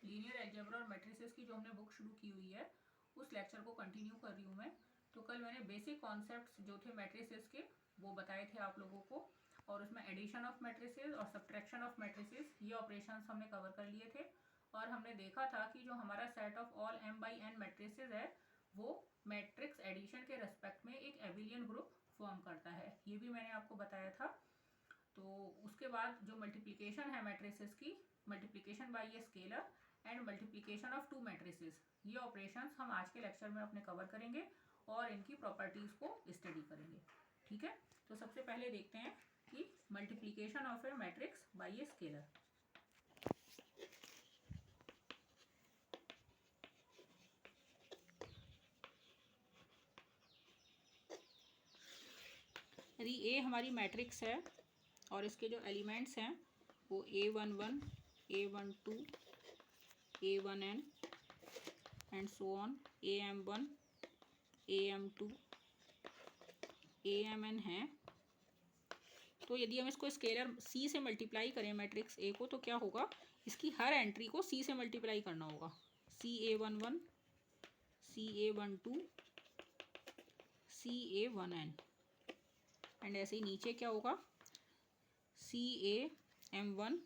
Linear algebra और matrices की जो हमने बुक शुरू की हुई है उस लेक्चर को कंटिन्यू कर रही हूँ मैं। तो कल मैंने बेसिक कॉन्सेप्ट्स जो थे मैट्रिसेस के वो बताए थे आप लोगों को, और उसमें एडिशन ऑफ मैट्रिसेस और सब्ट्रैक्शन ऑफ मैट्रिसेस ये ऑपरेशंस हमने कवर कर लिए थे। और हमने देखा था कि जो हमारा set of all m by n matrices है वो मैट्रिक्स एडिशन के रेस्पेक्ट में एक एबिलियन ग्रुप फॉर्म करता है, ये भी मैंने आपको बताया था। तो उसके बाद जो मल्टीप्लिकेशन है मैट्रिसेस की, multiplication bye a scalar and multiplication of to matrices, ये ऑपरेशंस हम आज के लेक्चर में अपने कवर करेंगे और इनकी प्रॉपर्टीज़ को स्टडी करेंगे। ठीक है, तो सबसे पहले देखते हैं कि multiplication of A matrix bye a scalar. यदि ए हमारी मैट्रिक्स है और इसके जो एलिमेंट्स हैं वो A11, A12, A1n and so on, AM1, AM2, AMn हैं, तो यदि हम इसको स्केलर C से मल्टीप्लाई करें मैट्रिक्स A को, तो क्या होगा, इसकी हर एंट्री को C से मल्टीप्लाई करना होगा। CA11, CA12, CA1n एंड ऐसे ही नीचे क्या होगा, CAM1,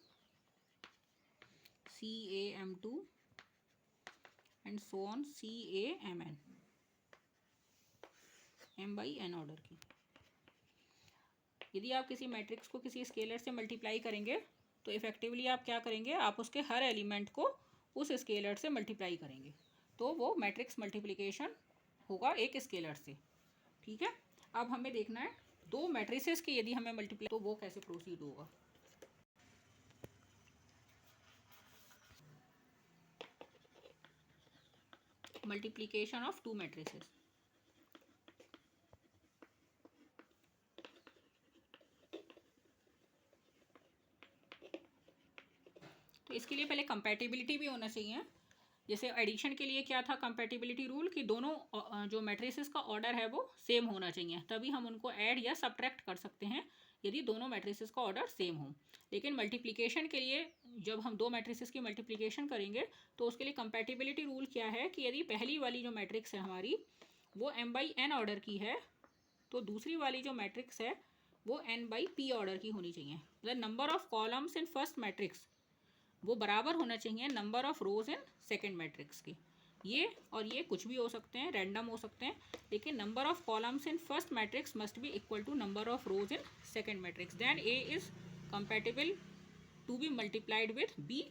CAM2 and so on, CAMn, m by n order की। यदि आप किसी मैट्रिक्स को किसी स्केलर से मल्टीप्लाई करेंगे तो इफेक्टिवली आप क्या करेंगे, आप उसके हर एलिमेंट को उस स्केलर से मल्टीप्लाई करेंगे, तो वो मैट्रिक्स मल्टीप्लिकेशन होगा एक स्केलर से। ठीक है, अब हमें देखना है दो मैट्रिसेस की यदि हमें मल्टीप्लाई, तो वो कैसे प्रोसीड होगा। मल्टीप्लिकेशन ऑफ टू मैट्रिसेस, तो इसके लिए पहले कंपैटिबिलिटी भी होना चाहिए। जैसे एडिशन के लिए क्या था कंपैटिबिलिटी रूल, कि दोनों जो मैट्रिसेस का ऑर्डर है वो सेम होना चाहिए, तभी हम उनको ऐड या सब्ट्रैक्ट कर सकते हैं यदि दोनों मैट्रिसेस का ऑर्डर सेम हो। लेकिन मल्टीप्लिकेशन के लिए जब हम दो मैट्रिसेस की मल्टीप्लिकेशन करेंगे तो उसके लिए कंपैटिबिलिटी रूल क्या है कि यदि पहली वाली जो मैट्रिक्स है हमारी वो m बाई n ऑर्डर की है, तो दूसरी वाली जो मैट्रिक्स है वो n बाई p ऑर्डर की होनी चाहिए। मतलब number of columns in first matrix वो बराबर होना चाहिए number of rows in second matrix की। ये और ये कुछ भी हो सकते हैं, रैंडम हो सकते हैं, लेकिन number of columns in first matrix must be equal to number of rows in second matrix, then A is compatible to be multiplied with B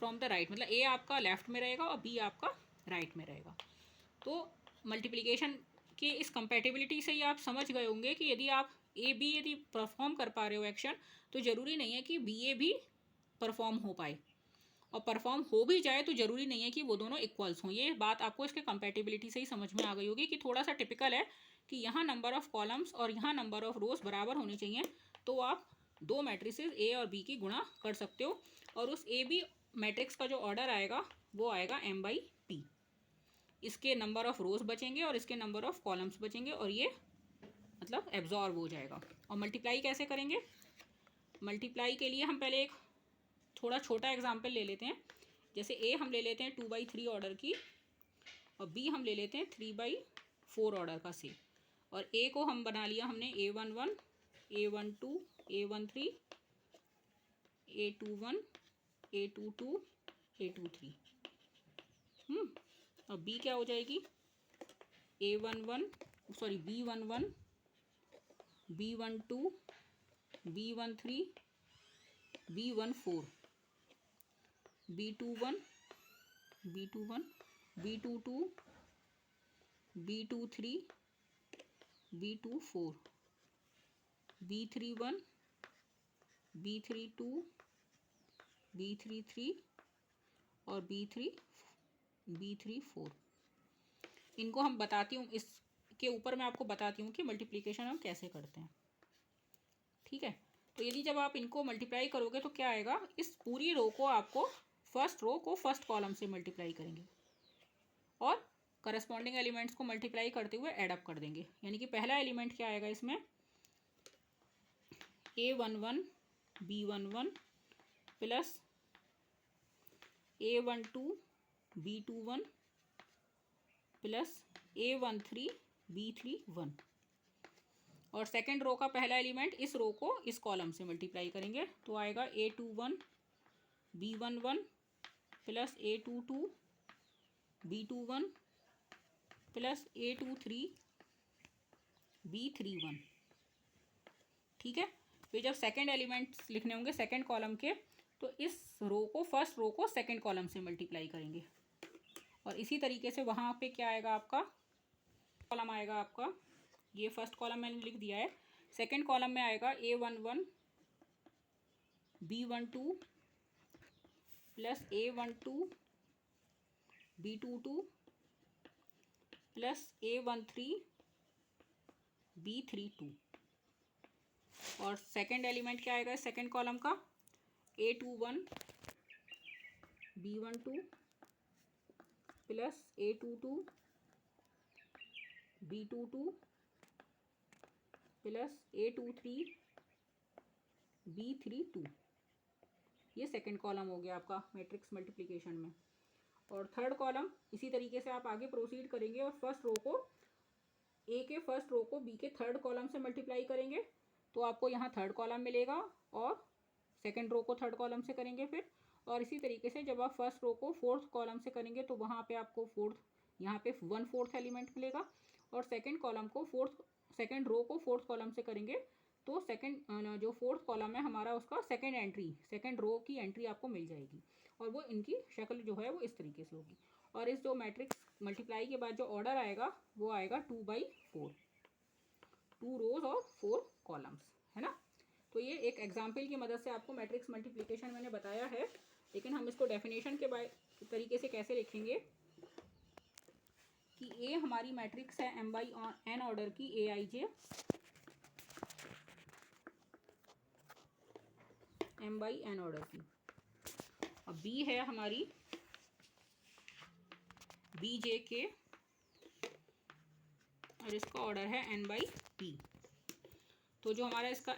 from the right. मतलब ए आपका लेफ्ट में रहेगा और B आपका right में रहेगा। तो multiplication के इस कंपैटिबिलिटी से ही आप समझ गए होंगे कि यदि आप ए बी यदि परफॉर्म कर पा रहे हो एक्शन, तो ज़रूरी नहीं है कि बी ए भी परफॉर्म हो पाए, और परफॉर्म हो भी जाए तो ज़रूरी नहीं है कि वो दोनों इक्वल्स हों। ये बात आपको इसके कंपैटिबिलिटी से ही समझ में आ गई होगी कि थोड़ा सा टिपिकल है कि यहाँ नंबर ऑफ कॉलम्स और यहाँ नंबर ऑफ रोज बराबर होनी चाहिए, तो आप दो मैट्रिसेस ए और बी की गुणा कर सकते हो, और उस ए बी मैट्रिक्स का जो ऑर्डर आएगा वो आएगा m बाई p। इसके नंबर ऑफ रोज बचेंगे और इसके नंबर ऑफ कॉलम्स बचेंगे, और ये मतलब एब्जॉर्ब हो जाएगा। और मल्टीप्लाई कैसे करेंगे, मल्टीप्लाई के लिए हम पहले एक थोड़ा छोटा एग्जाम्पल ले लेते हैं। जैसे ए हम ले लेते हैं 2/3 ऑर्डर की, और बी हम ले लेते हैं 3/4 ऑर्डर का से, और ए को हम बना लिया हमने A11, A12, A13, A21, A22, A23। और बी क्या हो जाएगी, B11, B12, B13, B14, B21, B22, B23, B24, B31, B32, B33 और B34। इनको हम बताती हूँ, इसके ऊपर मैं आपको बताती हूँ कि मल्टीप्लिकेशन हम कैसे करते हैं। ठीक है, तो यदि जब आप इनको मल्टीप्लाई करोगे तो क्या आएगा, इस पूरी रो को आपको फर्स्ट रो को फर्स्ट कॉलम से मल्टीप्लाई करेंगे और करस्पॉन्डिंग एलिमेंट्स को मल्टीप्लाई करते हुए एडअप कर देंगे। यानी कि पहला एलिमेंट क्या आएगा इसमें, A11, B11 plus A12 B21 plus A13 B31, और सेकेंड रो का पहला एलिमेंट इस रो को इस कॉलम से मल्टीप्लाई करेंगे तो आएगा A21 B11 plus A22 B21 plus A23 B31। ठीक है, फिर जब सेकेंड एलिमेंट्स लिखने होंगे सेकेंड कॉलम के, तो इस रो को फर्स्ट रो को सेकेंड कॉलम से मल्टीप्लाई करेंगे, और इसी तरीके से वहाँ पे क्या आएगा आपका कॉलम आएगा आपका, ये फर्स्ट कॉलम मैंने लिख दिया है, सेकेंड कॉलम में आएगा A11 B12 plus A12 B22 plus A13 B32, और सेकेंड एलिमेंट क्या आएगा सेकेंड कॉलम का, A21 B12 plus A22 B22 plus A23 B32। ये सेकेंड कॉलम हो गया आपका मैट्रिक्स मल्टीप्लिकेशन में। और थर्ड कॉलम इसी तरीके से आप आगे प्रोसीड करेंगे और फर्स्ट रो को ए के फर्स्ट रो को बी के थर्ड कॉलम से मल्टीप्लाई करेंगे तो आपको यहाँ थर्ड कॉलम मिलेगा, और सेकेंड रो को थर्ड कॉलम से करेंगे फिर, और इसी तरीके से जब आप फर्स्ट रो को फोर्थ कॉलम से करेंगे तो वहाँ पे आपको यहाँ पे 1/4 एलिमेंट मिलेगा, और सेकेंड कॉलम को सेकेंड रो को फोर्थ कॉलम से करेंगे तो सेकेंड जो फोर्थ कॉलम है हमारा उसका सेकेंड रो की एंट्री आपको मिल जाएगी, और वो इनकी शक्ल जो है वो इस तरीके से होगी। और इस जो मैट्रिक्स मल्टीप्लाई के बाद जो ऑर्डर आएगा वो आएगा 2/4, 2 रोज और 4 कॉलम्स, है ना। तो ये एक एग्जाम्पल की मदद से आपको मैट्रिक्स मल्टीप्लिकेशन मैंने बताया है, लेकिन हम इसको डेफिनेशन के तरीके से कैसे लिखेंगे कि ए हमारी मैट्रिक्स है m/n ऑर्डर की Aij m/n ऑर्डर की, और बी है हमारी Bjk और इसका ऑर्डर है n/p। तो जो हमारा इसका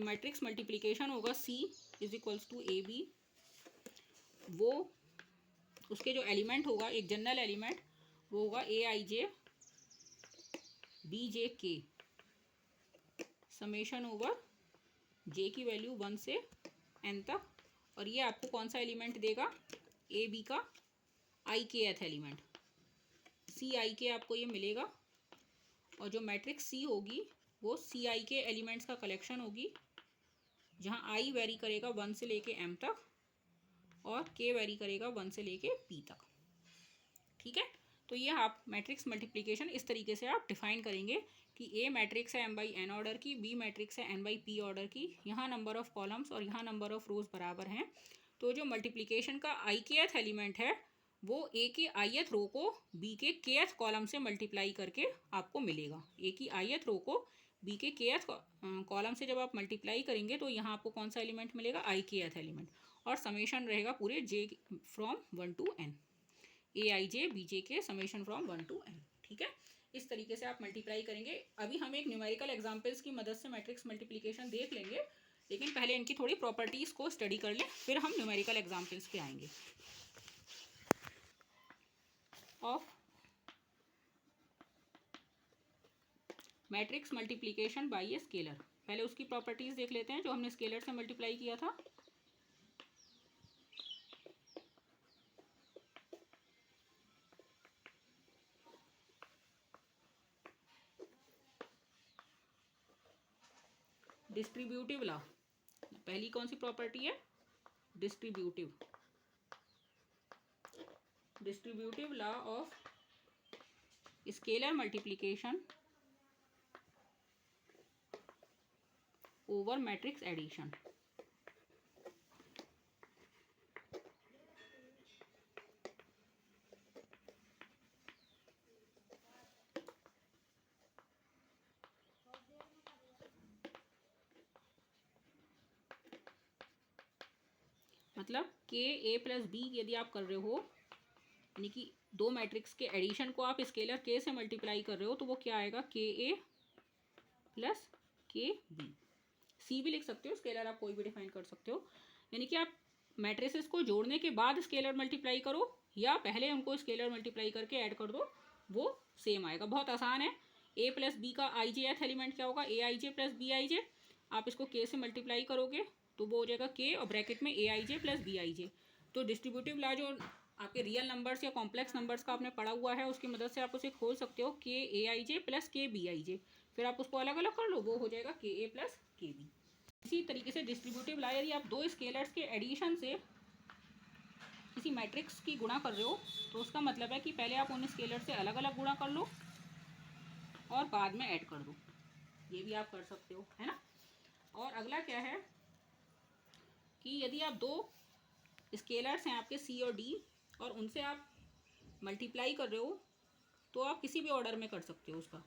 मैट्रिक्स मल्टीप्लिकेशन होगा C = AB, वो उसके जो एलिमेंट होगा एक जनरल एलिमेंट वो होगा Aij Bjk summation over j की वैल्यू 1 से n तक, और ये आपको कौन सा एलिमेंट देगा, AB का ikth एलिमेंट Cik आपको ये मिलेगा, और जो मैट्रिक्स C होगी वो Ci के एलिमेंट्स का कलेक्शन होगी, जहाँ I वेरी करेगा 1 से लेके m तक और K वेरी करेगा 1 से लेके p तक। ठीक है, तो ये आप मैट्रिक्स मल्टीप्लिकेशन इस तरीके से आप डिफाइन करेंगे कि A मैट्रिक्स है m/n ऑर्डर की, B मैट्रिक्स है n/p ऑर्डर की, यहाँ नंबर ऑफ कॉलम्स और यहाँ नंबर ऑफ रोज बराबर हैं, तो जो मल्टीप्लिकेशन का ikth एलिमेंट है वो A की ith रो को B के kth कॉलम से मल्टीप्लाई करके आपको मिलेगा। A की ith रो को B के kth कॉलम से जब आप मल्टीप्लाई करेंगे तो यहाँ आपको कौन सा एलिमेंट मिलेगा, ikth एलिमेंट, और समेशन रहेगा पूरे j from 1 to n, Aij Bjk summation from 1 to n। ठीक है, इस तरीके से आप मल्टीप्लाई करेंगे। अभी हम एक न्यूमेरिकल एग्जाम्पल्स की मदद से मैट्रिक्स मल्टीप्लिकेशन देख लेंगे, लेकिन पहले इनकी थोड़ी प्रॉपर्टीज़ को स्टडी कर लें, फिर हम न्यूमेरिकल एग्जाम्पल्स पे आएंगे। Of matrix multiplication bye a scalar, पहले उसकी प्रॉपर्टीज देख लेते हैं जो हमने स्केलर से मल्टीप्लाई किया था। डिस्ट्रीब्यूटिव लॉ, पहली कौन सी प्रॉपर्टी है, distributive law of scalar multiplication over matrix addition. मतलब KA + B यदि आप कर रहे हो, यानी कि दो मैट्रिक्स के एडिशन को आप स्केलर K से मल्टीप्लाई कर रहे हो, तो वो क्या आएगा, KA + KB। C भी लिख सकते हो, स्केलर आप कोई भी डिफाइन कर सकते हो, यानी कि आप मैट्रिसेस को जोड़ने के बाद स्केलर मल्टीप्लाई करो या पहले उनको स्केलर मल्टीप्लाई करके ऐड कर दो, वो सेम आएगा। बहुत आसान है। ए प्लस बी का आई जे एथ एलिमेंट क्या होगा, ए आई जे प्लस बी आई जे। आप इसको के से मल्टीप्लाई करोगे तो वो हो जाएगा के और ब्रैकेट में ए आई जे प्लस बी आई जे। तो डिस्ट्रीब्यूटिव लॉ जो आपके रियल नंबर्स या कॉम्प्लेक्स नंबर्स का आपने पढ़ा हुआ है उसकी मदद से आप उसे खोल सकते हो, के ए आई जे प्लस के बी आई जे। फिर आप उसको अलग अलग कर लो, वो हो जाएगा के ए प्लस के बी। इसी तरीके से डिस्ट्रीब्यूटिव लॉ, यदि आप दो स्केलर्स के एडिशन से किसी मैट्रिक्स की गुणा कर रहे हो तो उसका मतलब है कि पहले आप उन स्केलर से अलग अलग गुणा कर लो और बाद में ऐड कर दो। ये भी आप कर सकते हो, है ना। और अगला क्या है कि यदि आप दो स्केलर्स हैं आपके सी और डी और उनसे आप मल्टीप्लाई कर रहे हो तो आप किसी भी ऑर्डर में कर सकते हो उसका।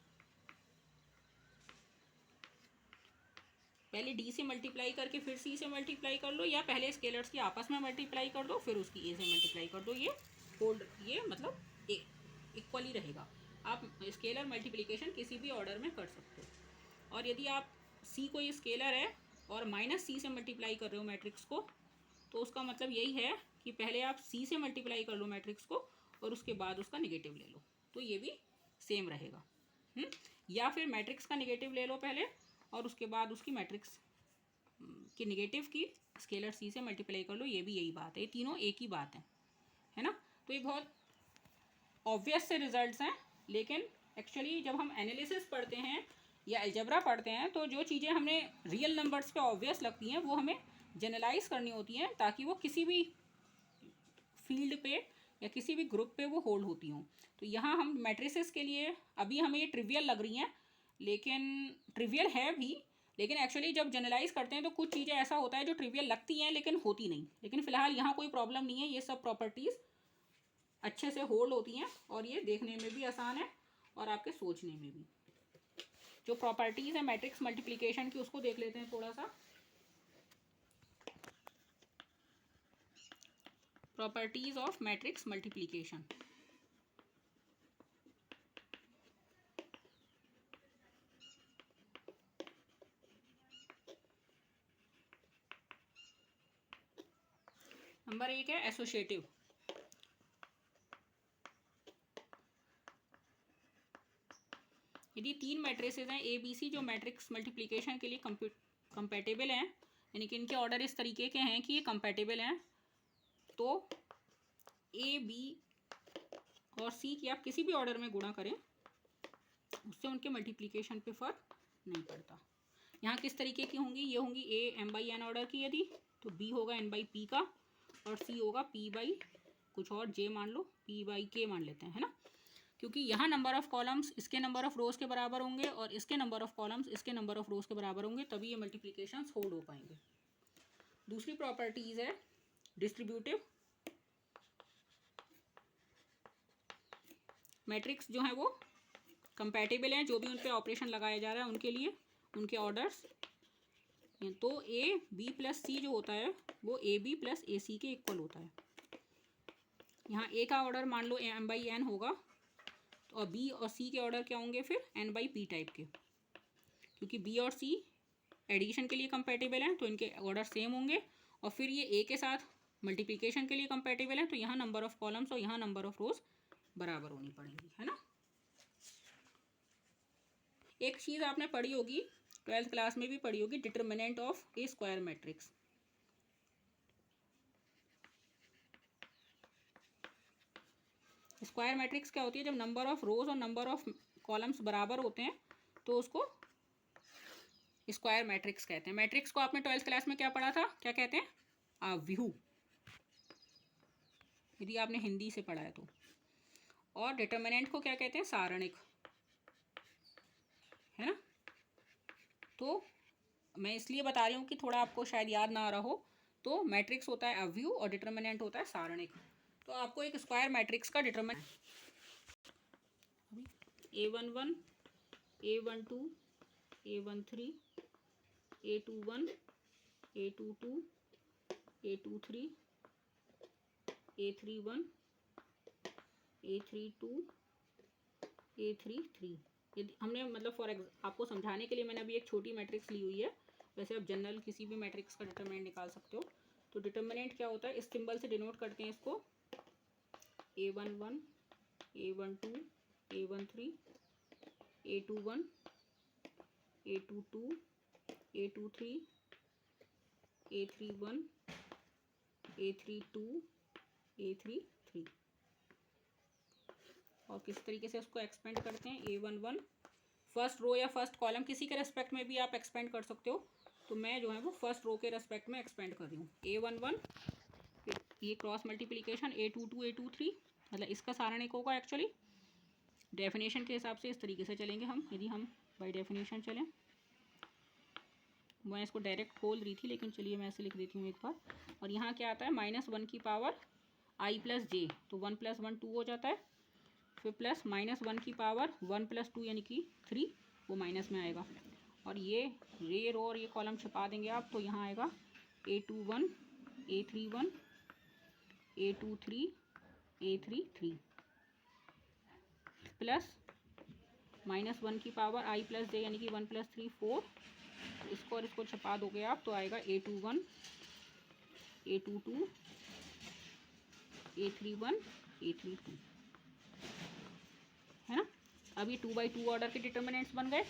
पहले डी से मल्टीप्लाई करके फिर सी से मल्टीप्लाई कर लो, या पहले स्केलर्स की आपस में मल्टीप्लाई कर दो फिर उसकी ए से मल्टीप्लाई कर दो। ये होल्ड, ये मतलब इक्वली रहेगा। आप स्केलर मल्टीप्लिकेशन किसी भी ऑर्डर में कर सकते हो। और यदि आप सी कोई स्केलर है और माइनस सी से मल्टीप्लाई कर रहे हो मैट्रिक्स को, तो उसका मतलब यही है कि पहले आप सी से मल्टीप्लाई कर लो मैट्रिक्स को और उसके बाद उसका निगेटिव ले लो, तो ये भी सेम रहेगा। या फिर मैट्रिक्स का निगेटिव ले लो पहले और उसके बाद उसकी मैट्रिक्स की निगेटिव की स्केलर सी से मल्टीप्लाई कर लो, ये भी यही बात है। ये तीनों एक ही बात है ना। तो ये बहुत ऑब्वियस से रिजल्ट्स हैं, लेकिन एक्चुअली जब हम एनालिसिस पढ़ते हैं या अलजेब्रा पढ़ते हैं तो जो चीज़ें हमें रियल नंबर्स पे ऑब्वियस लगती हैं वो हमें जनरलाइज करनी होती हैं ताकि वो किसी भी फील्ड पे या किसी भी ग्रुप पे वो होल्ड होती हों। तो यहाँ हम मैट्रिसेस के लिए अभी हमें ये ट्रिवियल लग रही हैं, लेकिन ट्रिवियल है भी, लेकिन एक्चुअली जब जनरलाइज करते हैं तो कुछ चीज़ें ऐसा होता है जो ट्रिवियल लगती हैं लेकिन होती नहीं। लेकिन फ़िलहाल यहाँ कोई प्रॉब्लम नहीं है, ये सब प्रॉपर्टीज़ अच्छे से होल्ड होती हैं और ये देखने में भी आसान है और आपके सोचने में भी। जो प्रॉपर्टीज़ है मैट्रिक्स मल्टीप्लिकेशन की उसको देख लेते हैं थोड़ा सा। Properties of matrix multiplication. Number 1 है एसोसिएटिव। यदि तीन मैट्रिसेस हैं ए बी सी जो मैट्रिक्स मल्टीप्लिकेशन के लिए कंपैटिबल हैं, यानी कि इनके ऑर्डर इस तरीके के हैं कि ये कंपैटिबल हैं, तो ए बी और सी की आप किसी भी ऑर्डर में गुणा करें उससे उनके मल्टीप्लिकेशन पे फर्क नहीं पड़ता। यहाँ किस तरीके की होंगी, ये होंगी a m by n order की, यदि तो बी होगा एन बाई पी का और सी होगा पी बाई कुछ और जे मान लो, पी बाई के मान लेते हैं, है ना। क्योंकि यहाँ नंबर ऑफ कॉलम्स इसके नंबर ऑफ रोज के बराबर होंगे और इसके नंबर ऑफ कॉलम्स इसके नंबर ऑफ रोज के बराबर होंगे, तभी ये मल्टीप्लिकेशंस होल्ड हो पाएंगे। दूसरी प्रॉपर्टीज है डिस्ट्रीब्यूटिव। मैट्रिक्स जो है वो कंपैटिबल हैं, जो भी उन पे ऑपरेशन लगाया जा रहा है उनके लिए उनके ऑर्डर्स। तो ए बी प्लस सी जो होता है वो ए बी प्लस ए सी के इक्वल होता है। यहाँ ए का ऑर्डर मान लो एम बाई एन होगा और बी और सी के ऑर्डर क्या होंगे फिर एन बाई पी टाइप के, क्योंकि बी और सी एडिशन के लिए कंपैटिबल हैं तो इनके ऑर्डर सेम होंगे। और फिर ये ए के साथ मल्टीप्लिकेशन के लिए कंपैटिबल है तो यहाँ नंबर ऑफ कॉलम्स और यहाँ नंबर ऑफ रोज बराबर होनी पड़ेंगी, है ना। एक चीज़ आपने पढ़ी होगी 12th क्लास में भी पढ़ी होगी, determinant of A square matrix. Square matrix क्या होती है, जब नंबर ऑफ रोज और नंबर ऑफ कॉलम्स बराबर होते हैं तो उसको स्क्वायर मैट्रिक्स कहते हैं। मैट्रिक्स को आपने 12th क्लास में क्या पढ़ा था, क्या कहते हैं, आव्यूह, यदि आपने हिंदी से पढ़ा है तो। और डिटर्मिनेंट को क्या कहते हैं, सारणिक, है ना। तो मैं इसलिए बता रही हूँ कि थोड़ा आपको शायद याद ना आ रहा हो। तो मैट्रिक्स होता है आव्यूह और डिटर्मिनेंट होता है सारणिक। तो आपको एक स्क्वायर मैट्रिक्स का determinant A11 A12 A13 A21 A22 A23 A31 A32 A33। यदि हमने मतलब आपको समझाने के लिए मैंने अभी एक छोटी मैट्रिक्स ली हुई है, वैसे आप जनरल किसी भी मैट्रिक्स का डिटरमिनेंट निकाल सकते हो। तो डिटर्मिनेंट क्या होता है, इस सिंबल से डिनोट करते हैं इसको, A11, A12, A13, A21, A22, A23, A31, A32, A33। और किस तरीके से उसको एक्सपेंड करते हैं, A11 फर्स्ट रो या फर्स्ट कॉलम किसी के रेस्पेक्ट में भी आप एक्सपेंड कर सकते हो, तो मैं जो है वो फर्स्ट रो के रेस्पेक्ट में एक्सपेंड कर रही हूँ। A11 फिर ये क्रॉस मल्टीप्लिकेशन A22 A23, मतलब इसका सारण एक होगा एक्चुअली। डेफिनेशन के हिसाब से इस तरीके से चलेंगे हम, यदि हम बाय डेफिनेशन चलें। मैं इसको डायरेक्ट खोल रही थी, लेकिन चलिए मैं ऐसे लिख देती हूँ एक बार। और यहाँ क्या आता है, -1 की पावर I + j, तो 1 + 1 2 हो जाता है। फिर प्लस -1 की पावर 1 + 2 यानी कि 3, वो माइनस में आएगा। और ये रो और ये कॉलम छपा देंगे आप, तो यहाँ आएगा A21, A31, A23, A33 plus -1 की पावर I + j यानी कि 1 + 3 4, इसको और इसको छपा दोगे आप, तो आएगा A21, A22, A31, A32, है ना। अब ये 2x2 ऑर्डर के डिटर्मिनेंट्स बन गए।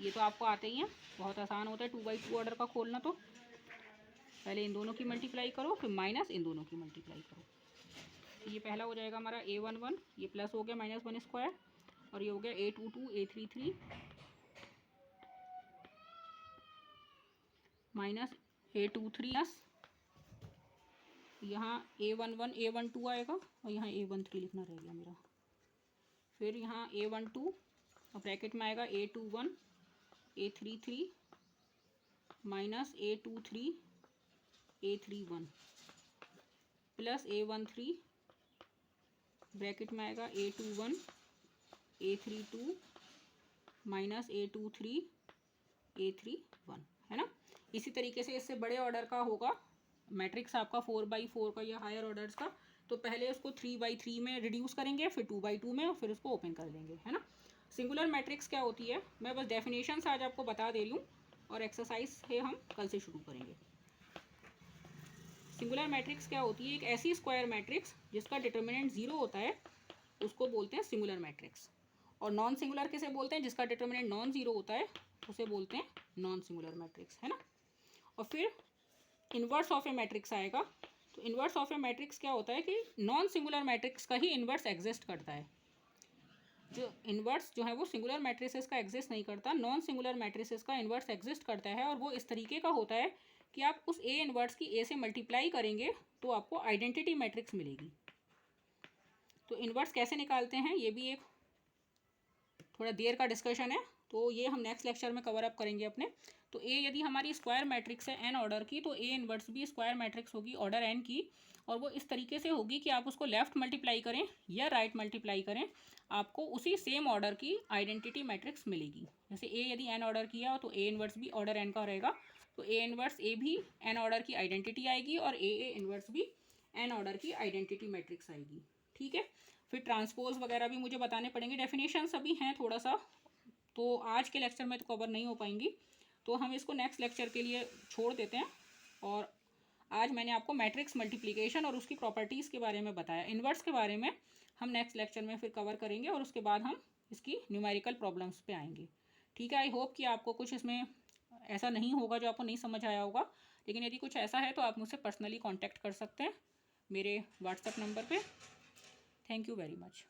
ये तो आपको आते ही हैं, बहुत आसान होता है 2x2 ऑर्डर का खोलना। तो पहले इन दोनों की मल्टीप्लाई करो, फिर माइनस इन दोनों की मल्टीप्लाई करो। ये पहला हो जाएगा हमारा A11, ये प्लस हो गया -1², और ये हो गया A22, A33 माइनस A23, यहाँ A11 A12 आएगा, और यहाँ A13 लिखना रह गया मेरा। फिर यहाँ A12 और ब्रैकेट में आएगा A21, A33 minus A23, A31 plus A13 bracket में आएगा A21, A32 minus A23, A31, है ना। इसी तरीके से इससे बड़े ऑर्डर का होगा मैट्रिक्स आपका 4x4 का या हायर ऑर्डर्स का, तो पहले उसको 3x3 में रिड्यूस करेंगे, फिर 2x2 में, और फिर उसको ओपन कर देंगे, है ना। सिंगुलर मैट्रिक्स क्या होती है, मैं बस डेफिनेशन आज आपको बता दे रही हूँ, और एक्सरसाइज है हम कल से शुरू करेंगे। सिंगुलर मैट्रिक्स क्या होती है, एक ऐसी स्क्वायर मैट्रिक्स जिसका डिटर्मिनेंट 0 होता है, उसको बोलते हैं सिंगुलर मैट्रिक्स। और नॉन सिंगुलर किसे बोलते हैं, जिसका डिटर्मिनेंट नॉन जीरो होता है, उसे बोलते हैं नॉन सिंगुलर मैट्रिक्स, है ना। और फिर इन्वर्स ऑफ ए मैट्रिक्स आएगा। तो इन्वर्स ऑफ ए मैट्रिक्स क्या होता है कि नॉन सिंगुलर मैट्रिक्स का ही इन्वर्स एग्जिस्ट करता है। जो इन्वर्स जो है वो सिंगुलर मैट्रिसेस का एग्जिस्ट नहीं करता, नॉन सिंगुलर मैट्रिसेस का इन्वर्स एग्जिस्ट करता है। और वो इस तरीके का होता है कि आप उस ए इन्वर्स की ए से मल्टीप्लाई करेंगे तो आपको आइडेंटिटी मैट्रिक्स मिलेगी। तो इन्वर्स कैसे निकालते हैं, ये भी एक थोड़ा देर का डिस्कशन है, तो ये हम नेक्स्ट लेक्चर में कवर अप करेंगे अपने। तो ए यदि हमारी स्क्वायर मैट्रिक्स है एन ऑर्डर की, तो ए इन्वर्स भी स्क्वायर मैट्रिक्स होगी ऑर्डर एन की, और वो इस तरीके से होगी कि आप उसको लेफ्ट मल्टीप्लाई करें या राइट मल्टीप्लाई करें, आपको उसी सेम ऑर्डर की आइडेंटिटी मैट्रिक्स मिलेगी। जैसे ए यदि एन ऑर्डर किया हो, तो ए इन्वर्स भी ऑर्डर एन का रहेगा, तो ए इन्वर्स ए भी एन ऑर्डर की आइडेंटिटी आएगी, और ए इन्वर्स भी एन ऑर्डर की आइडेंटिटी मैट्रिक्स आएगी, ठीक है। फिर ट्रांसपोज वगैरह भी मुझे बताने पड़ेंगे, डेफिनेशन सभी हैं थोड़ा सा, तो आज के लेक्चर में तो कवर नहीं हो पाएंगी, तो हम इसको नेक्स्ट लेक्चर के लिए छोड़ देते हैं। और आज मैंने आपको मैट्रिक्स मल्टीप्लिकेशन और उसकी प्रॉपर्टीज़ के बारे में बताया। इन्वर्स के बारे में हम नेक्स्ट लेक्चर में फिर कवर करेंगे, और उसके बाद हम इसकी न्यूमेरिकल प्रॉब्लम्स पे आएंगे, ठीक है। आई होप कि आपको कुछ इसमें ऐसा नहीं होगा जो आपको नहीं समझ आया होगा, लेकिन यदि कुछ ऐसा है तो आप मुझसे पर्सनली कॉन्टैक्ट कर सकते हैं मेरे व्हाट्सएप नंबर पर। Thank you very much.